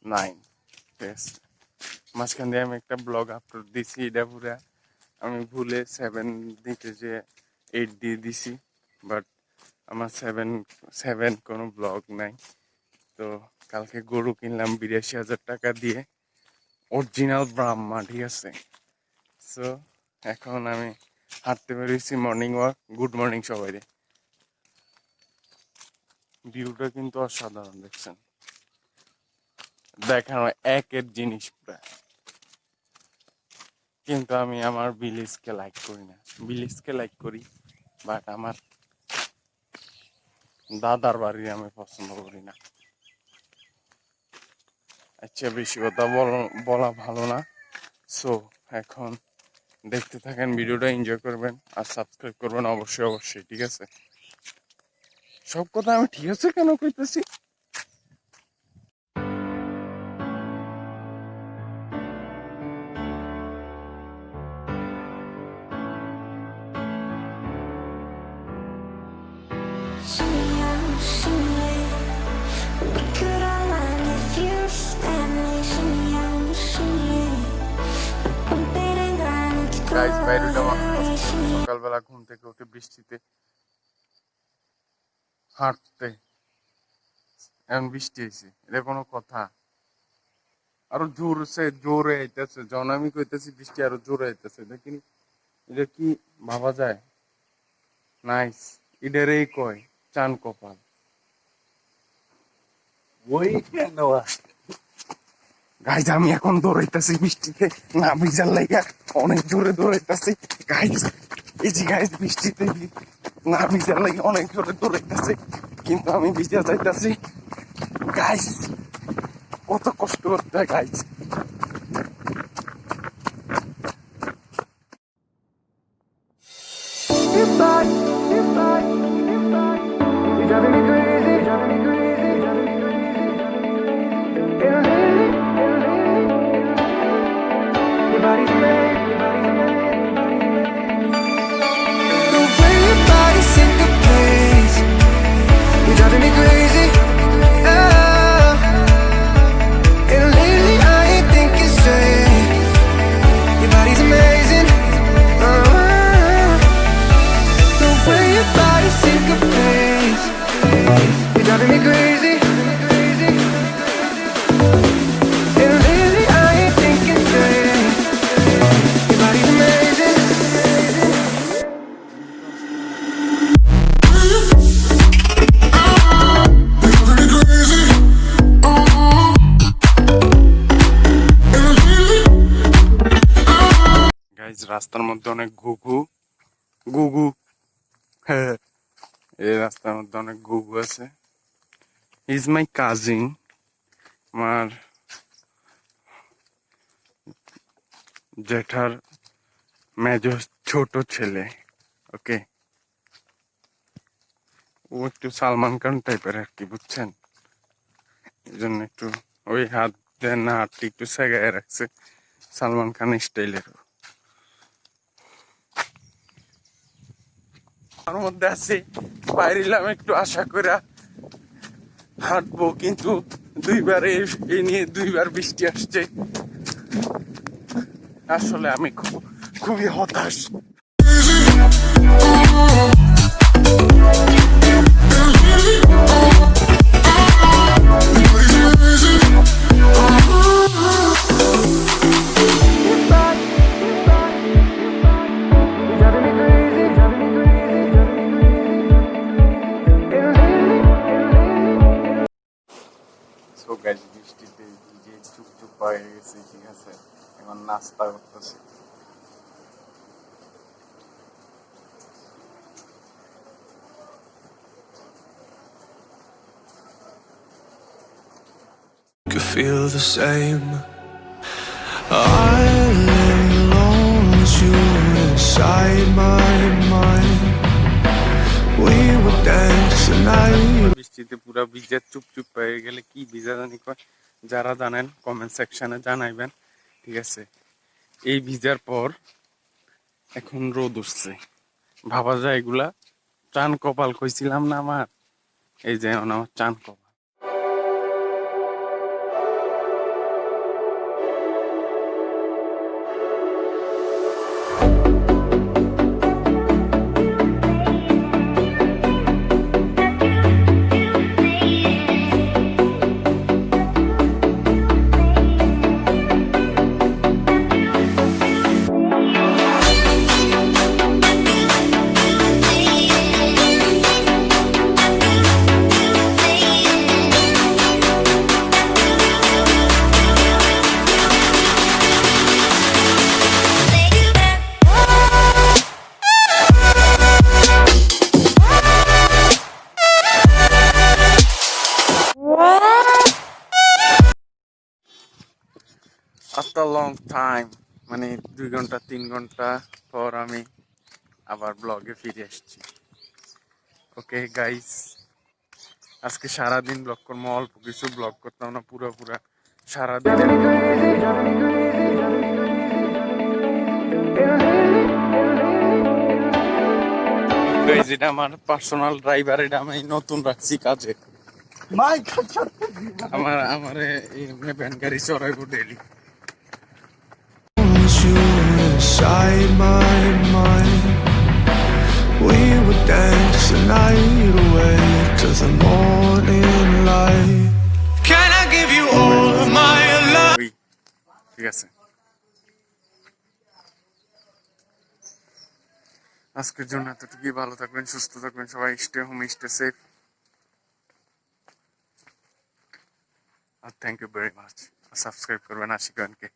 9, ঠিক আছে। মাঝখান দিয়ে আমি একটা ব্লগ আপলোড দিছি, এটা পুরা আমি ভুলে 7 দিতে যে 8 দিয়ে দিছি, বাট আমার 7 কোনো ব্লগ নাই। তো কালকে গরু কিনলাম 82,000 টাকা দিয়ে, অরিজিনাল ব্রাহ্মা, ঠিক আছে। সো এখন আমি হাঁটতে বেরিয়েছি, মর্নিং ওয়াক। গুড মর্নিং সবাই। ভিউটা কিন্তু অসাধারণ, দেখছেন, দেখানো একের জিনিস প্রায়। কিন্তু আমি আমার ভিলেজকে লাইক করি না, ভিলেজকে লাইক করি বাট আমার দাদার বাড়ি আমি পছন্দ করি না। আচ্ছা, বেশি কথা বলা ভালো না। সো এখন দেখতে থাকেন, ভিডিওটা এনজয় করবেন আর সাবস্ক্রাইব করবেন অবশ্যই অবশ্যই, ঠিক আছে। সব কথা আমি ঠিক আছে কেন কইতেছি? সকালবেলা ঘুম থেকে উঠে বৃষ্টিতে হাঁটতে, এখন বৃষ্টি হয়েছে, এটা কোনো কথা? আরো জোরে আইতেছে, যখন আমি কইতেছি বৃষ্টি আরো জোরে আইতেছে, দেখিনি এটা কি ভাবা যায়? নাইস, এটারেই কয় চান কপাল। ওই কেন গাইজ, আমি এখন দৌড়াইতেছি বৃষ্টিতে না ভিজার লাইগা, অনেক জোরে দৌড়াইতেছি গাইজ। এই যে গাইজ, বৃষ্টিতে না ভিজার লাগে অনেক জোরে দৌড়াইতেছি, কিন্তু আমি ভিজা যাইতেছি গাইজ। কত কষ্ট করতে হয় গাইজ। রাস্তার মধ্যে অনেক ঘুঘু গুগু, হ্যাঁ, এই রাস্তার মধ্যে অনেক ঘুঘু আছে। ইজ মাই কাজিন, আমার জেঠার মেজ ছোট ছেলে। ওকে, ও একটু সালমান খান টাইপের আর কি, বুঝছেন? এই জন্য একটু ওই হাত দেন না, হাতটি একটু সেগায় রাখছে সালমান খান স্টাইলের। তার মধ্যে আছে বাইরিলাম একটু আশা করে হাঁটবো, কিন্তু দুইবার এই নিয়ে দুইবার বৃষ্টি আসছে। আসলে আমি খুবই হতাশ। বৃষ্টিতে ভিজে চুপচুপ হয়ে গেছে, ঠিক আছে। এখন নাস্তা করতেছি। Feel the same. I lay alone with you inside my mind. We would dance tonight. বৃষ্টিতে পুরো ভিজে চুপচুপ হয়ে গেলে কি ভিজা জানি কয়, যারা জানেন কমেন্ট সেকশনে জানাইবেন, ঠিক আছে। এই ভিজার পর এখন রোদ উঠছে, ভাবা যায় এগুলা চান কপাল কইছিলাম না আমার, এই যে আমার চান কপাল। আফটার লং টাইম, মানে 2 ঘন্টা 3 ঘন্টা পর আমি আবার ব্লগে ফিরে এসেছি। ওকে গাইস, আজকে সারাদিন ব্লগ করবো, অল্প কিছু ব্লগ করতাম না, পুরা সারাদিন। যেটা আমার পার্সোনাল ড্রাইভার, এটা আমি নতুন রাখছি কাজে। আমার ভ্যান গাড়ি চড়াইবো daily. Want you inside my mind. We would dance the night away to the morning light. Can I give you all of my love? ঠিক আছে, আজকের জন্য এতটুকুই। ভালো থাকবেন, সুস্থ থাকবেন সবাই। Stay home, stay safe. আর thank you very much. Subscribe করবেন আশিকানকে।